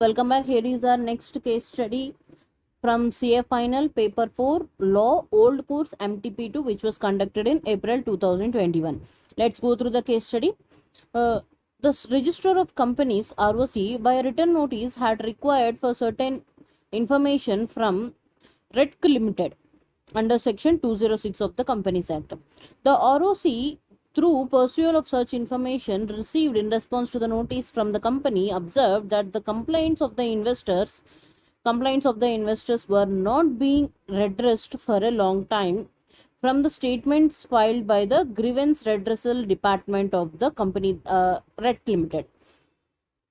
Welcome back. Here is our next case study from CA Final Paper 4 Law Old Course MTP2, which was conducted in April 2021. Let's go through the case study. The Register of Companies ROC by a written notice had required for certain information from RETC Limited under Section 206 of the Companies Act. The ROC, through pursuit of such information received in response to the notice from the company, observed that the complaints of the investors were not being redressed for a long time from the statements filed by the grievance redressal department of the company RET Limited,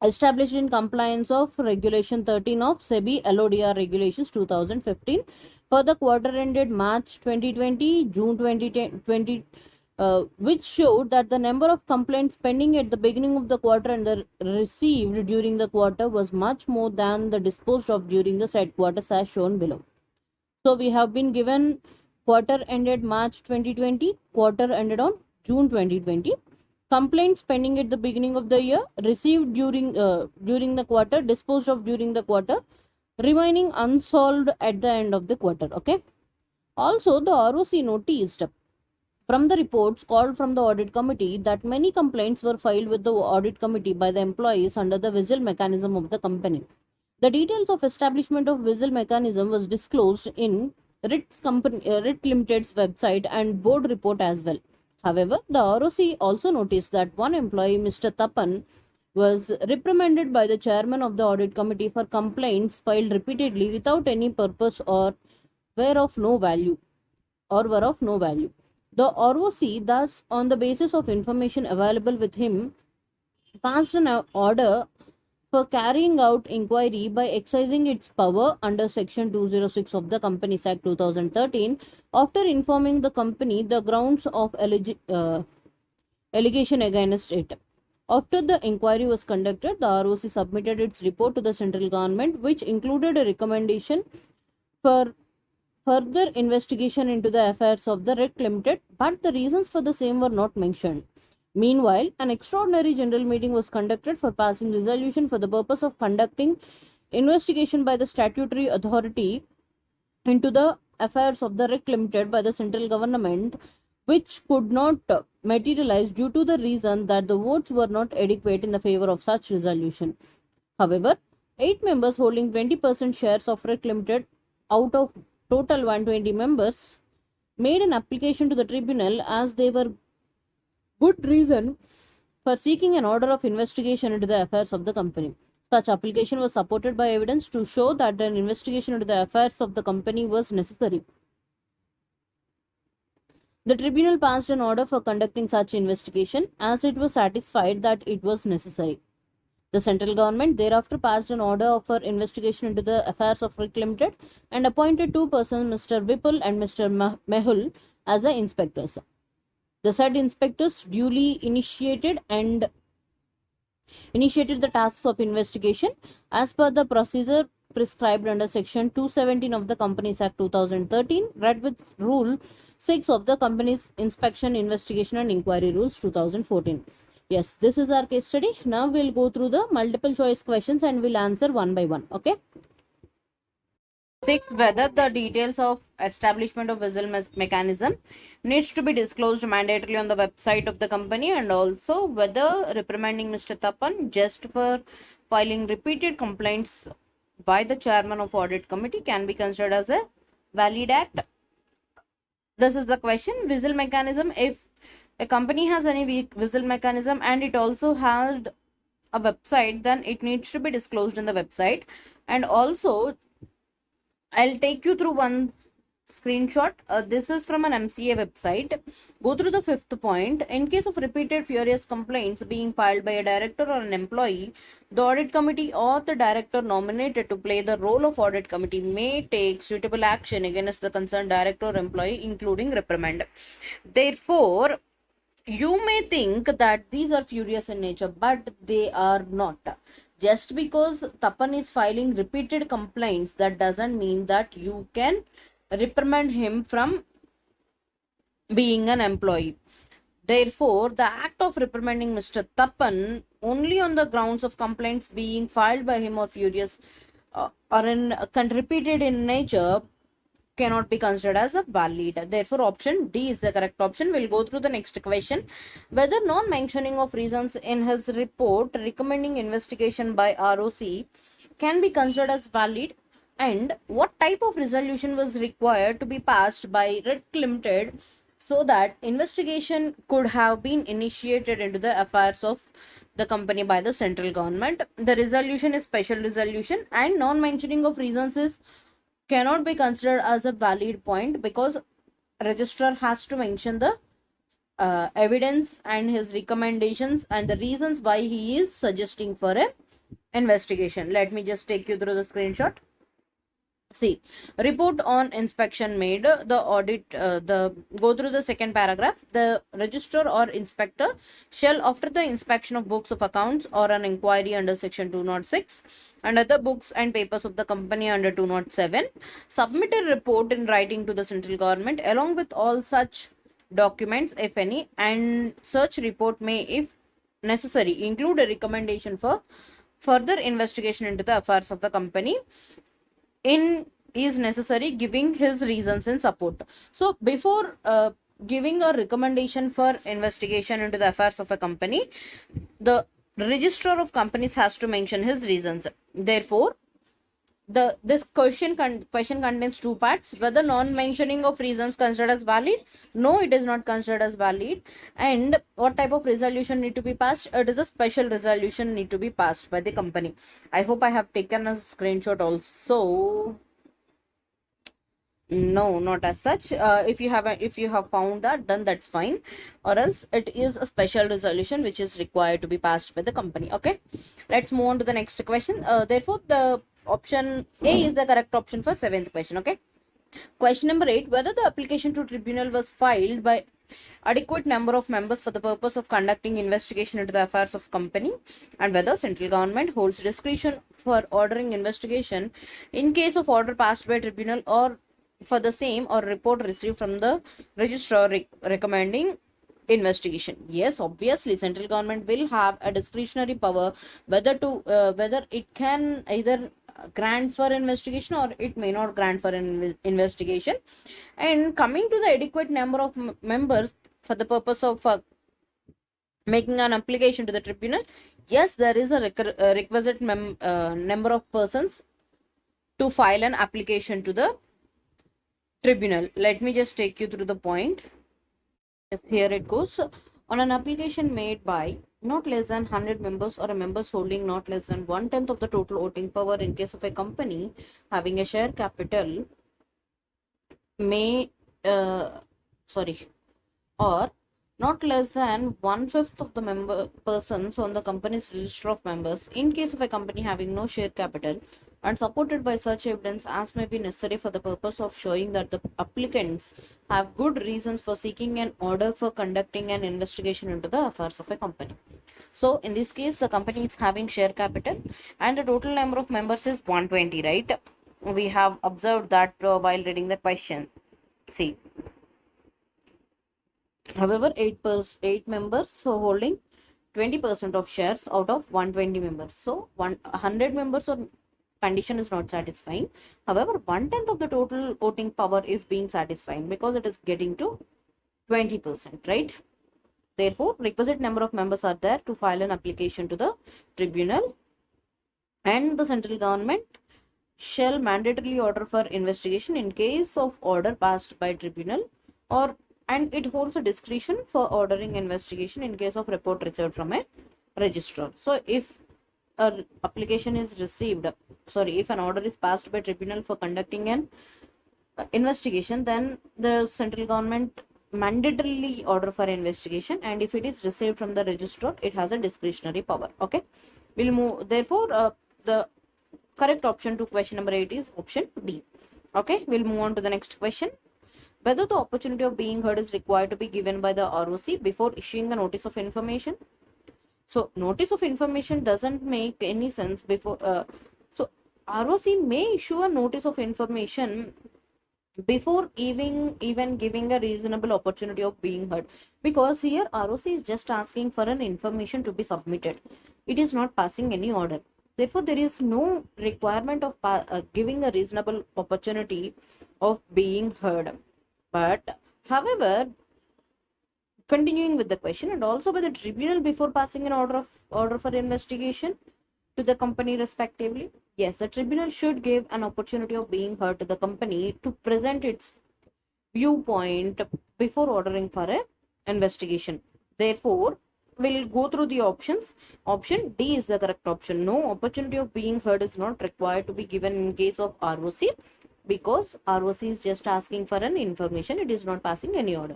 established in compliance of Regulation 13 of SEBI LODR Regulations 2015 for the quarter ended March 2020, June 2020, which showed that the number of complaints pending at the beginning of the quarter and the received during the quarter was much more than the disposed of during the said quarters as shown below. So we have been given quarter ended March 2020, quarter ended on June 2020. Complaints pending at the beginning of the year, received during the quarter, disposed of during the quarter, remaining unsolved at the end of the quarter. Okay. Also, the ROC noticed from the reports called from the audit committee that many complaints were filed with the audit committee by the employees under the whistle mechanism of the company. The details of establishment of whistle mechanism was disclosed in RIT Limited's website and board report as well. However, the ROC also noticed that one employee, Mr. Tapan, was reprimanded by the chairman of the audit committee for complaints filed repeatedly without any purpose or were of no value. The ROC, thus, on the basis of information available with him, passed an order for carrying out inquiry by exercising its power under Section 206 of the Companies Act 2013 after informing the company the grounds of allegation against it. After the inquiry was conducted, the ROC submitted its report to the central government, which included a recommendation for further investigation into the affairs of the REC Limited, but the reasons for the same were not mentioned. Meanwhile, an extraordinary general meeting was conducted for passing resolution for the purpose of conducting investigation by the statutory authority into the affairs of the REC Limited by the central government, which could not materialize due to the reason that the votes were not adequate in the favor of such resolution. However, 8 members holding 20% shares of REC Limited out of total 120 members made an application to the tribunal as they were good reason for seeking an order of investigation into the affairs of the company. Such application was supported by evidence to show that an investigation into the affairs of the company was necessary. The tribunal passed an order for conducting such investigation as it was satisfied that it was necessary. The central government thereafter passed an order for investigation into the affairs of RIT Limited and appointed 2 persons, Mr. Vipul and Mr. Mehul, as the inspectors. The said inspectors duly initiated the tasks of investigation as per the procedure prescribed under Section 217 of the Companies Act 2013, read with Rule 6 of the Companies Inspection, Investigation and Inquiry Rules 2014. Yes, this is our case study. Now we'll go through the multiple choice questions and we'll answer one by one. Okay. 6. Whether the details of establishment of whistle mechanism needs to be disclosed mandatorily on the website of the company, and also whether reprimanding Mr. Tapan just for filing repeated complaints by the chairman of audit committee can be considered as a valid act. This is the question. Whistle mechanism, if a company has any whistle mechanism and it also has a website, then it needs to be disclosed in the website. And also I'll take you through one screenshot. This is from an MCA website. Go through the 5th point. In case of repeated furious complaints being filed by a director or an employee, the audit committee or the director nominated to play the role of audit committee may take suitable action against the concerned director or employee, including reprimand. Therefore, you may think that these are furious in nature, but they are not. Just because Tapan is filing repeated complaints, that doesn't mean that you can reprimand him from being an employee. Therefore, the act of reprimanding Mr. Tappan only on the grounds of complaints being filed by him or furious or repeated in nature cannot be considered as a valid. Therefore, option D is the correct option. We'll go through the next question. Whether non-mentioning of reasons in his report recommending investigation by ROC can be considered as valid, and what type of resolution was required to be passed by RIT Limited so that investigation could have been initiated into the affairs of the company by the central government. The resolution is special resolution, and non-mentioning of reasons is cannot be considered as a valid point because registrar has to mention the evidence and his recommendations and the reasons why he is suggesting for a investigation. Let me just take you through the screenshot. See, report on inspection made, the audit, go through the second paragraph. The registrar or inspector shall, after the inspection of books of accounts or an inquiry under section 206 and other books and papers of the company under 207, submit a report in writing to the central government along with all such documents, if any, and such report may, if necessary, include a recommendation for further investigation into the affairs of the company in is necessary, giving his reasons in support. So before giving a recommendation for investigation into the affairs of a company, the registrar of companies has to mention his reasons. Therefore, this question contains two parts. Whether non-mentioning of reasons considered as valid? No, it is not considered as valid. And what type of resolution need to be passed? It is a special resolution need to be passed by the company. I hope I have taken a screenshot also. No, not as such. If you have found that, then that's fine, or else it is a special resolution which is required to be passed by the company. Okay, let's move on to the next question. Therefore, the option A is the correct option for seventh question. Okay, question number 8: whether the application to tribunal was filed by adequate number of members for the purpose of conducting investigation into the affairs of company, and whether central government holds discretion for ordering investigation in case of order passed by tribunal or for the same or report received from the registrar recommending investigation. Yes, obviously central government will have a discretionary power whether it can either grant for investigation or it may not grant for investigation. And coming to the adequate number of members for the purpose of making an application to the tribunal, yes, there is a requisite number of persons to file an application to the tribunal. Let me just take you through the point. Yes, here it goes. On an application made by not less than 100 members or a members holding not less than 1/10 of the total voting power in case of a company having a share capital may or not less than 1/5 of the member persons on the company's register of members in case of a company having no share capital, and supported by such evidence as may be necessary for the purpose of showing that the applicants have good reasons for seeking an order for conducting an investigation into the affairs of a company. So in this case, the company is having share capital and the total number of members is 120, right? We have observed that while reading the question. See, however, 8 members holding 20% of shares out of 120 members. So 100 members or condition is not satisfying. However, 1/10 of the total voting power is being satisfying because it is getting to 20%, right? Therefore, requisite number of members are there to file an application to the tribunal, and the central government shall mandatorily order for investigation in case of order passed by tribunal, and it holds a discretion for ordering investigation in case of report received from a registrar. So if a application is received, if an order is passed by tribunal for conducting an investigation, then the central government mandatorily order for investigation, and if it is received from the registrar, it has a discretionary power. Okay, we'll move. Therefore, the correct option to question number 8 is option B. Okay, we'll move on to the next question. Whether the opportunity of being heard is required to be given by the ROC before issuing a notice of information. So notice of information doesn't make any sense before. So ROC may issue a notice of information before even giving a reasonable opportunity of being heard, because here ROC is just asking for an information to be submitted. It is not passing any order. Therefore, there is no requirement of giving a reasonable opportunity of being heard. But however, continuing with the question, and also by the tribunal before passing an order for investigation to the company respectively. Yes, the tribunal should give an opportunity of being heard to the company to present its viewpoint before ordering for a investigation. Therefore, we'll go through the options. Option D is the correct option. No opportunity of being heard is not required to be given in case of ROC, because ROC is just asking for an information. It is not passing any order.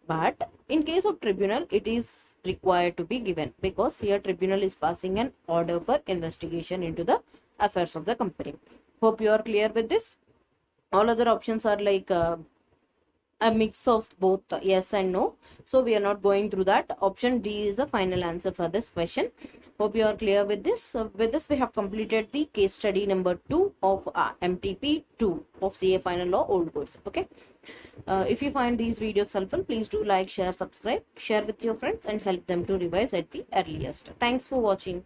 But in case of tribunal, it is required to be given, because here tribunal is passing an order for investigation into the affairs of the company. Hope you are clear with this. All other options are like a mix of both yes and no, so we are not going through that. Option D is the final answer for this question. Hope you are clear with this. So with this we have completed the case study number 2 of MTP 2 of CA final law old course. Okay, if you find these videos helpful, please do like, share, subscribe, share with your friends and help them to revise at the earliest. Thanks for watching.